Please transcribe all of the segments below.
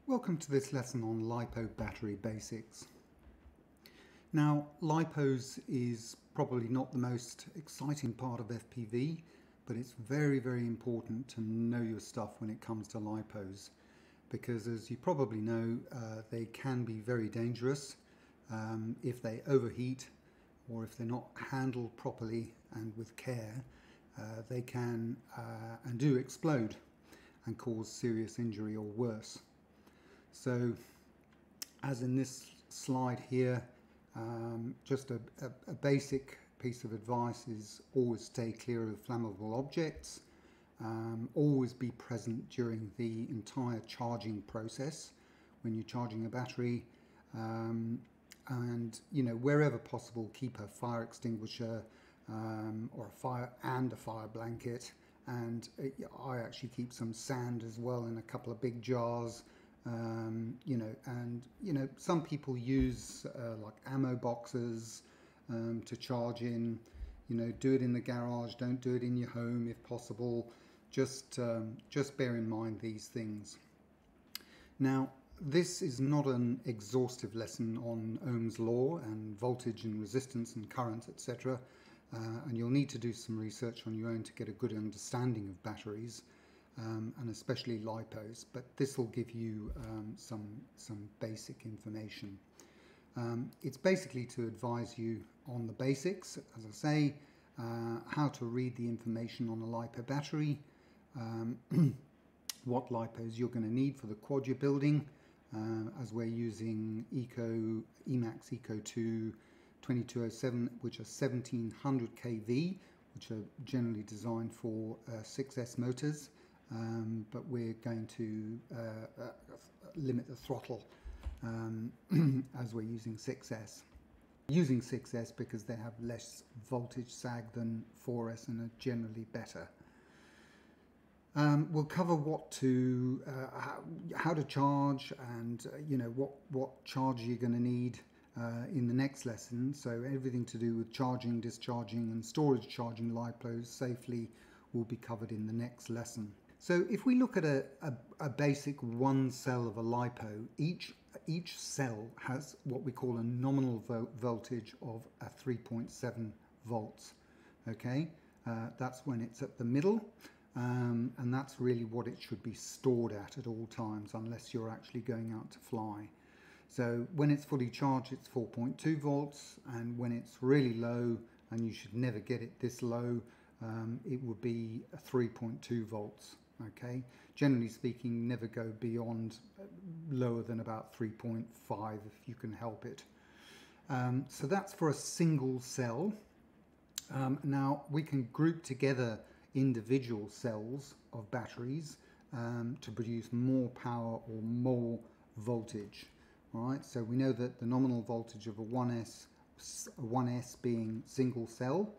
Welcome to this lesson on LiPo battery basics. Now, LiPos is probably not the most exciting part of FPV, but it's very, very important to know your stuff when it comes to LiPos, because as you probably know, they can be very dangerous if they overheat or if they're not handled properly and with care. They can and do explode and cause serious injury or worse. So, as in this slide here, just a basic piece of advice is always stay clear of flammable objects, always be present during the entire charging process when you're charging a battery, and wherever possible keep a fire extinguisher or a fire blanket, and I actually keep some sand as well in a couple of big jars. Some people use like ammo boxes to charge in. Do it in the garage, don't do it in your home if possible. Just bear in mind these things. Now, this is not an exhaustive lesson on Ohm's law and voltage and resistance and current, etc. And you'll need to do some research on your own to get a good understanding of batteries. And especially LiPos, but this will give you some basic information. It's basically to advise you on the basics, as I say, how to read the information on a LiPo battery, what LiPos you're going to need for the quad you're building, as we're using Emax Eco 2 2207, which are 1700 kV, which are generally designed for 6S motors. But we're going to limit the throttle as we're using 6S. Using 6S because they have less voltage sag than 4S and are generally better. We'll cover how to charge and what charge you're going to need in the next lesson. So everything to do with charging, discharging and storage charging LiPos safely will be covered in the next lesson. So if we look at a basic one cell of a LiPo, each cell has what we call a nominal voltage of a 3.7 volts. Okay, that's when it's at the middle, and that's really what it should be stored at all times, unless you're actually going out to fly. So when it's fully charged, it's 4.2 volts, and when it's really low, and you should never get it this low, it would be 3.2 volts. Okay, generally speaking, never go beyond lower than about 3.5 if you can help it. So that's for a single cell. Now we can group together individual cells of batteries to produce more power or more voltage. All right, so we know that the nominal voltage of a 1S being single cell,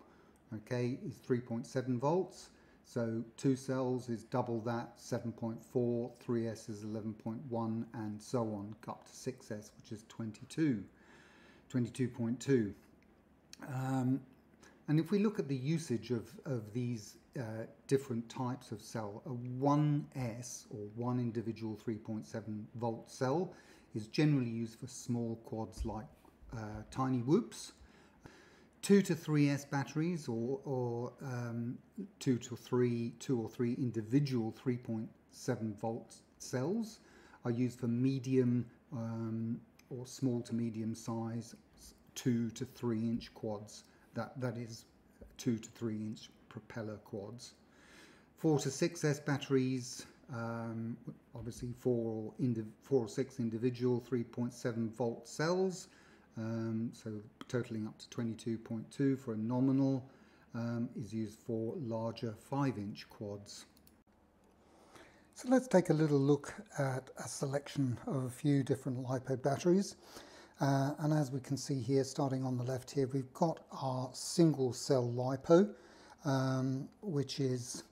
okay, is 3.7 volts. So 2 cells is double that, 7.4, 3S is 11.1, and so on, up to 6S, which is 22.2. And if we look at the usage of these different types of cell, a 1S, or one individual 3.7 volt cell, is generally used for small quads like tiny whoops. 2 to 3S batteries or 2 or 3 individual 3.7 volt cells are used for medium or small to medium size 2 to 3 inch quads. That is 2 to 3 inch propeller quads. 4 to 6S batteries, obviously 4 or 6 individual 3.7 volt cells. So totaling up to 22.2 for a nominal, is used for larger 5-inch quads. So let's take a little look at a selection of a few different LiPo batteries. And as we can see here, starting on the left here, we've got our single cell LiPo, which is,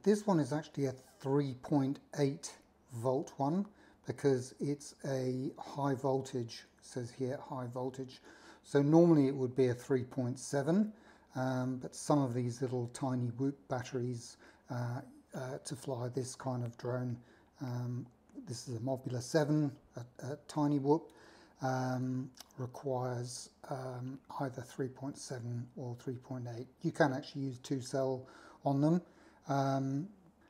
this one is actually a 3.8 volt one, because it's a high voltage, it says here high voltage. So normally it would be a 3.7, but some of these little tiny whoop batteries to fly this kind of drone. This is a Mobula 7, a tiny whoop. Requires either 3.7 or 3.8. You can actually use 2-cell on them.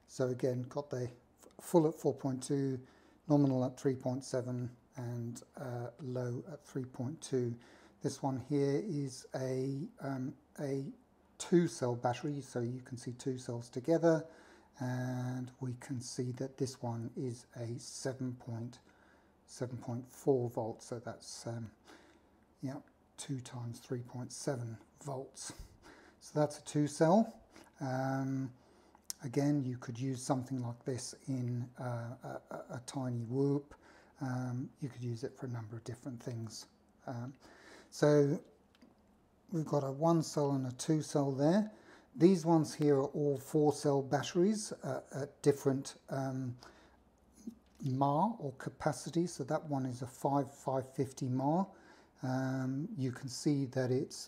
So again, got the full at 4.2, nominal at 3.7, and low at 3.2. This one here is a 2-cell battery, so you can see 2 cells together, and we can see that this one is a 7.4 volts, so that's 2 times 3.7 volts. So that's a 2-cell. Again, you could use something like this in a tiny whoop. You could use it for a number of different things. So we've got a 1-cell and a 2-cell there. These ones here are all 4-cell batteries at different mAh or capacity. So that one is a 550 mAh. You can see that it's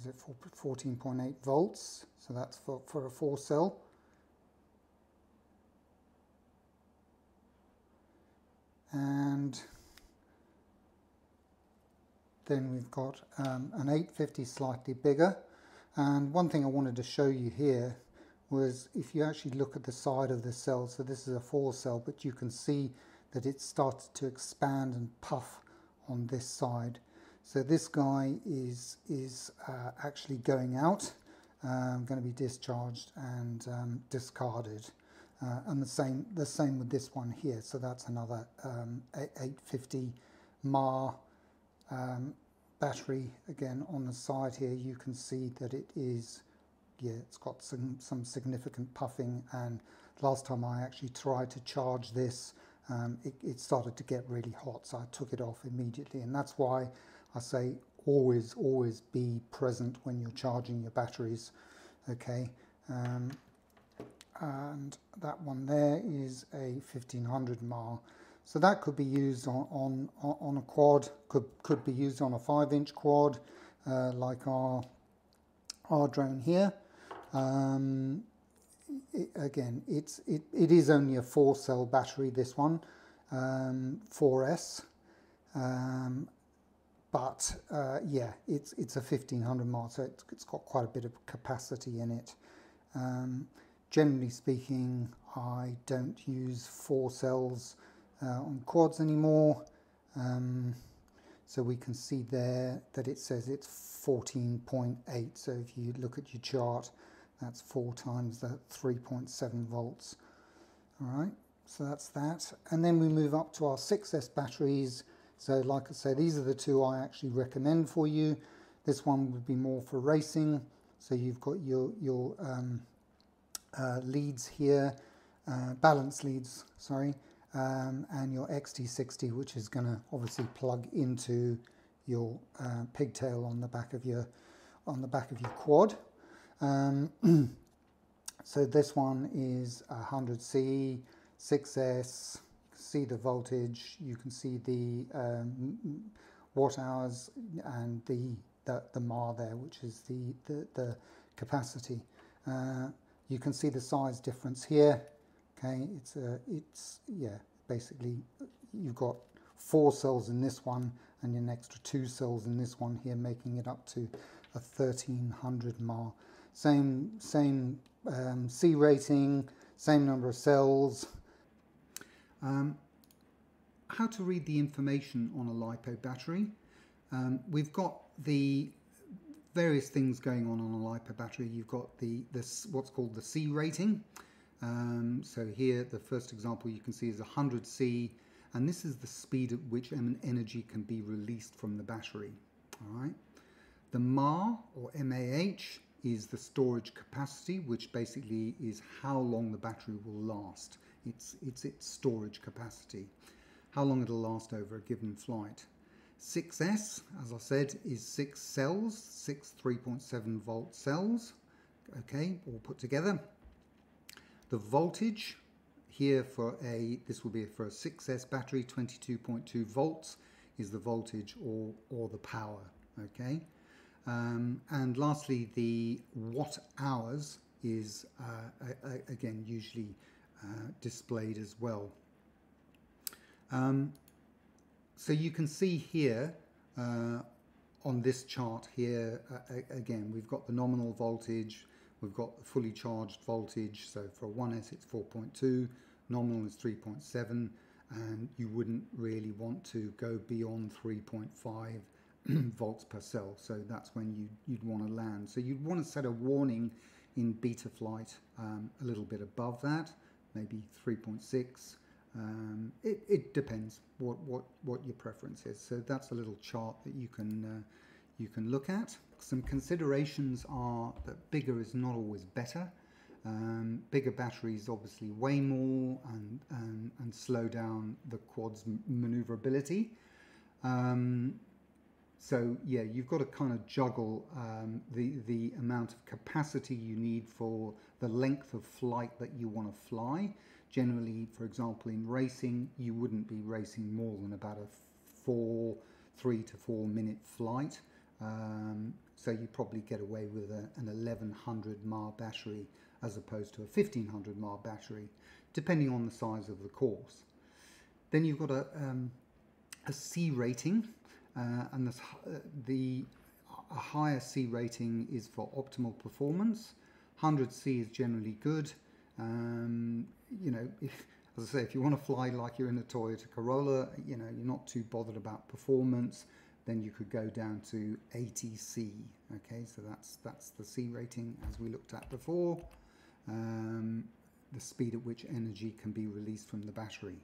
14.8 volts. So that's for a 4-cell. And then we've got an 850 slightly bigger. And one thing I wanted to show you here was if you actually look at the side of the cell, so this is a 4-cell, but you can see that it started to expand and puff on this side. So this guy is actually going out, going to be discharged and discarded. And the same with this one here. So that's another 850 mAh battery. Again, on the side here, you can see that it is, it's got some significant puffing. And last time I actually tried to charge this, it started to get really hot, so I took it off immediately. And that's why I say always be present when you're charging your batteries. Okay. And that one there is a 1500 mAh. So that could be used on a quad, could be used on a 5-inch quad, like our drone here. Again, it is only a 4-cell battery, this one, 4S. But yeah, it's a 1500 mAh, so it's got quite a bit of capacity in it. Generally speaking, I don't use 4 cells on quads anymore. So we can see there that it says it's 14.8. So if you look at your chart, that's 4 times the 3.7 volts. All right, so that's that. And then we move up to our 6S batteries. So like I say, these are the two I actually recommend for you. This one would be more for racing. So you've got your leads here, balance leads, sorry, and your XT60, which is going to obviously plug into your pigtail on the back of your quad. So this one is 100C, 6S. See the voltage, you can see the watt hours and the mAh there, which is the capacity. You can see the size difference here. Okay, it's basically you've got 4 cells in this one and an extra 2 cells in this one here, making it up to a 1300 mAh. Same C rating, same number of cells. How to read the information on a LiPo battery. We've got the various things going on a LiPo battery. You've got this what's called the C rating. So here the first example you can see is 100 C, and this is the speed at which energy can be released from the battery. All right. The mAh or MAH is the storage capacity, which basically is how long the battery will last. It's its storage capacity, how long it'll last over a given flight. 6S, as I said, is 6 cells, 6 3.7 volt cells, okay, all put together. The voltage here this will be for a 6S battery, 22.2 volts is the voltage or the power, okay. And lastly, the watt hours is again usually displayed as well. So you can see here on this chart here, again, we've got the nominal voltage, we've got the fully charged voltage. So for a 1S it's 4.2, nominal is 3.7, and you wouldn't really want to go beyond 3.5 volts per cell. So that's when you'd want to land. So you'd want to set a warning in beta flight a little bit above that, maybe 3.6. It depends what your preference is. So that's a little chart that you can look at. Some considerations are that bigger is not always better. Bigger batteries obviously weigh more and slow down the quad's maneuverability. So yeah, you've got to kind of juggle the amount of capacity you need for the length of flight that you want to fly. Generally, for example, in racing, you wouldn't be racing more than about a 3 to 4 minute flight. So you probably get away with an 1100 mAh battery as opposed to a 1500 mAh battery, depending on the size of the course. Then you've got a C rating, and a higher C rating is for optimal performance. 100C is generally good. You know, as I say, if you want to fly like you're in a Toyota Corolla, you know, you're not too bothered about performance, then you could go down to 80C. Okay, so that's the C rating as we looked at before. The speed at which energy can be released from the battery.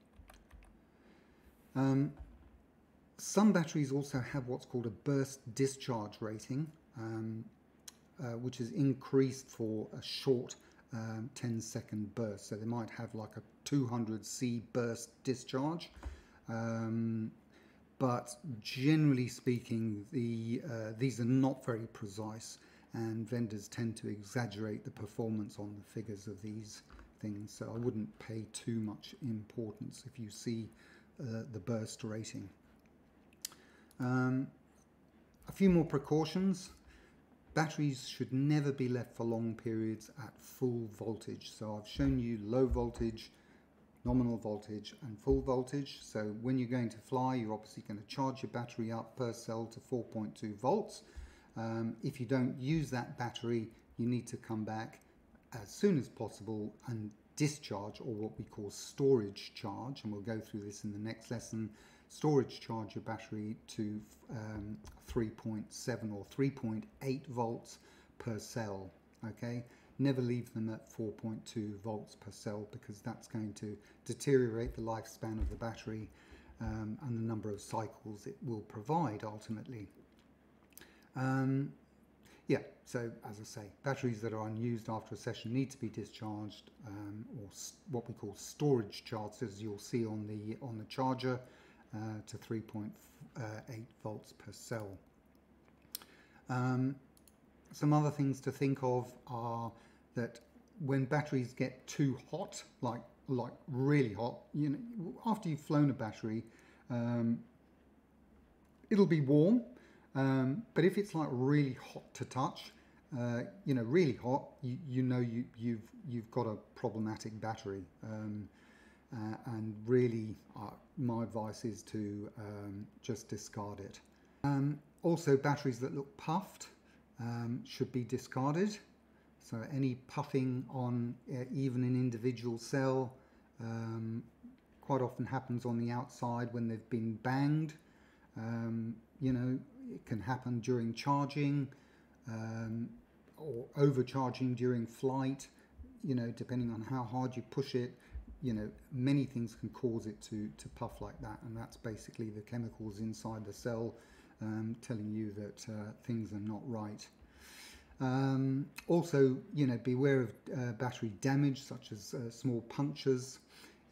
Some batteries also have what's called a burst discharge rating, which is increased for a short 10-second burst. So they might have like a 200C burst discharge. But generally speaking, these are not very precise, and vendors tend to exaggerate the performance on the figures of these things. So I wouldn't pay too much importance if you see the burst rating. A few more precautions. Batteries should never be left for long periods at full voltage. So I've shown you low voltage, nominal voltage and full voltage. So when you're going to fly, you're obviously going to charge your battery up per cell to 4.2 volts. If you don't use that battery, you need to come back as soon as possible and discharge, or what we call storage charge, and we'll go through this in the next lesson. Storage charge your battery to 3.7 or 3.8 volts per cell. Okay, never leave them at 4.2 volts per cell, because that's going to deteriorate the lifespan of the battery and the number of cycles it will provide ultimately. Yeah, so as I say, batteries that are unused after a session need to be discharged, or what we call storage charged, as you'll see on the charger, to 3.8 volts per cell. Some other things to think of are that when batteries get too hot, like really hot, you know, after you've flown a battery, it'll be warm, but if it's like really hot to touch, you know, really hot, you know you've got a problematic battery, and really my advice is to just discard it. Also, batteries that look puffed should be discarded. So any puffing on even an individual cell quite often happens on the outside when they've been banged. You know, it can happen during charging or overcharging during flight, you know, depending on how hard you push it. You know, many things can cause it to puff like that, and that's basically the chemicals inside the cell telling you that things are not right. Also, you know, beware of battery damage, such as small punctures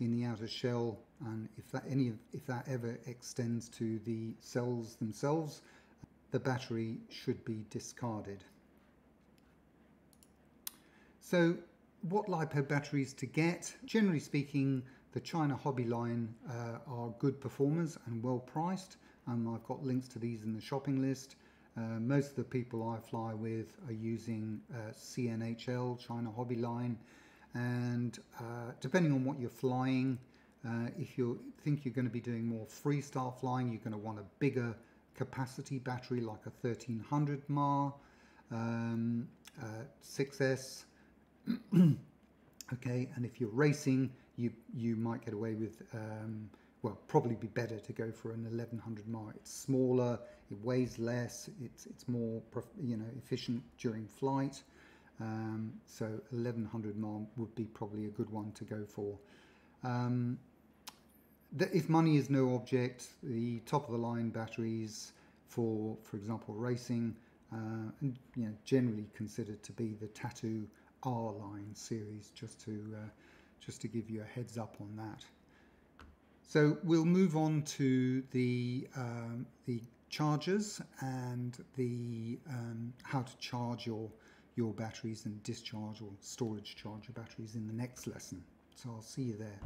in the outer shell, and if that ever extends to the cells themselves, the battery should be discarded. So what LiPo batteries to get? Generally speaking, the China hobby line are good performers and well priced. I've got links to these in the shopping list. Most of the people I fly with are using CNHL, China Hobby Line, and depending on what you're flying, if you think you're going to be doing more freestyle flying, you're going to want a bigger capacity battery like a 1300 mAh 6S. Okay, and if you're racing, you might get away with well, probably be better to go for an 1100 mAh. It's smaller, it weighs less, it's more efficient during flight. So 1100 mAh would be probably a good one to go for. If money is no object, the top of the line batteries for example racing, and generally considered to be the Tattoo R line series, just to give you a heads up on that. So we'll move on to the chargers and the how to charge your batteries and discharge or storage charge your batteries in the next lesson. So I'll see you there.